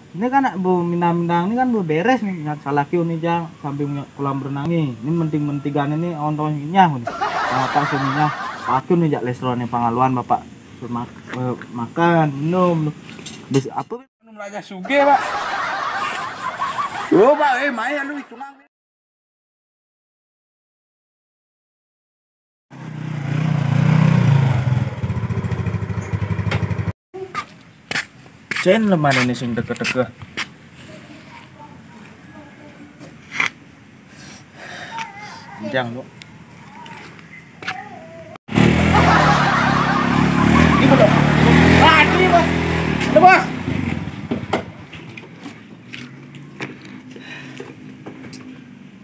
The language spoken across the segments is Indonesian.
Ini kan bu minang-minang ini kan bu beres nih ngat salah kio nih jang samping kolam renang nih. Ini menting-mentigan ini ontonya nih. Bapak sininya pakai nih jak restoran Pangaluan bapak. Makan, minum. Bis apa minum raja suge pak. Oh pak, main lu itu nang. Cen lemah ini sing deket-deket. Jang lu. Ini belum. Ah, ini bos. Ada bos.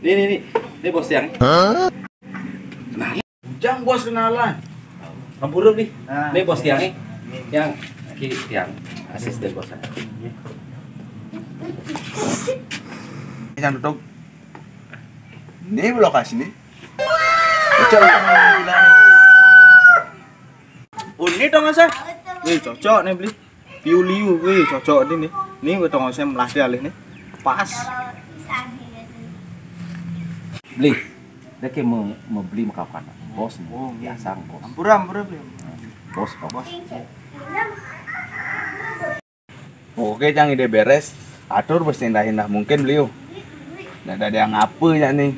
Ini bos yang. Kenalan. Jang bos kenalan. Kampur nih. Nah, Ini bos tiang nih. Yang kiri tiang asisten bos saya. Yang tutup. Ini lokasi nih. Coba Ini dong saya. Wih cocok nih beli. Piu-liu, wih cocok ini nih. Ini gue tong saya melasih alih nih. Pas. Beli. Dia kayak mau beli makapan. Bos. Oh, biasa bos. Ampura beli. Bos pak bos. Oke, jangan ide beres. Atur bos indah-indah mungkin beliau. Nggak ada yang apa ya nih.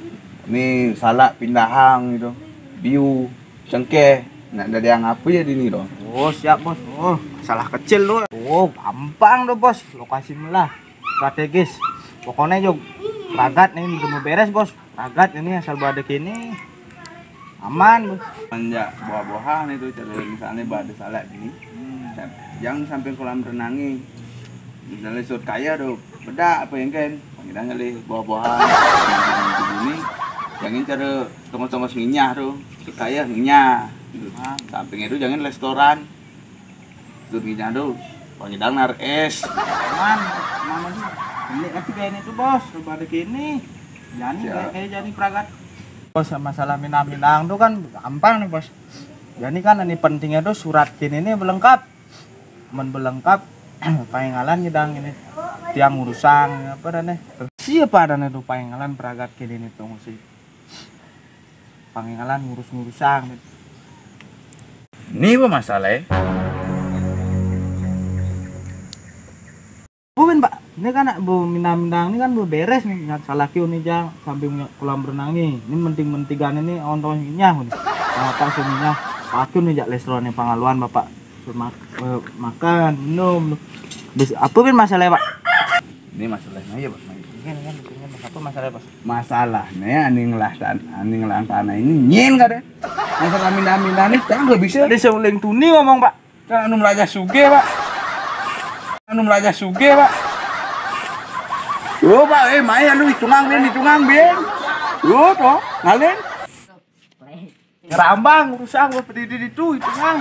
Ini salah pindahang gitu. Biu, cengkeh. Nggak ada yang apa ya di ini dong. Oh siap bos. Oh salah kecil lo. Oh gampang tuh bos. Lokasi melah strategis. Pokoknya jog ragat nih udah mau beres bos. Ragat ini asal badek ini aman bos. Panjang buah-buahan itu cara misalnya bada salah gini. Jangan sampai kolam renangi. Misalnya sud kaya tuh beda apa yang kan. Kita ngelih buah-buahan. Ini jangan cara tongos-tongos minyah tuh. Sud kaya minyah. Samping itu jangan restoran. Sud minyah tuh. Pangidang nar es. Aman. Aman aja. Ini tapi kayak ini tuh bos. Badek ini. Jadi kayak jadi peragat. Bos masalah minang-minang tuh kan gampang nih bos. Jadi kan ini pentingnya tuh surat kini ini belengkap. Belengkap paingalan nyedang ini tiang urusan apa dan siapa dan itu paingalan peragat kini ini tuh sih. Paingalan ngurus-ngurusan. Ini apa masalah? Bukan pak, ini kan bu minang-minang ini kan bu beres nih ngat salah kio nih jang samping kolam renang nih. Ini menting-mentigan ini ontonya nih. Bapak sininya pakai nih jak restoran Pangaluan bapak. Makan, minum. Bis apa pun masalah pak? Ini masalahnya ya Pak. Apa masalah bos? Masalahnya aning lah tanah ini nyen kada. Masalah minah-minah ini kan nggak bisa. Ada seuling tuni ngomong pak. Kan anu raja suge pak. Anu raja suge pak. Oh Pak, main lu hitungan ben. Oh toh, ngalen. Rambang urusan bos berdiri itu kan.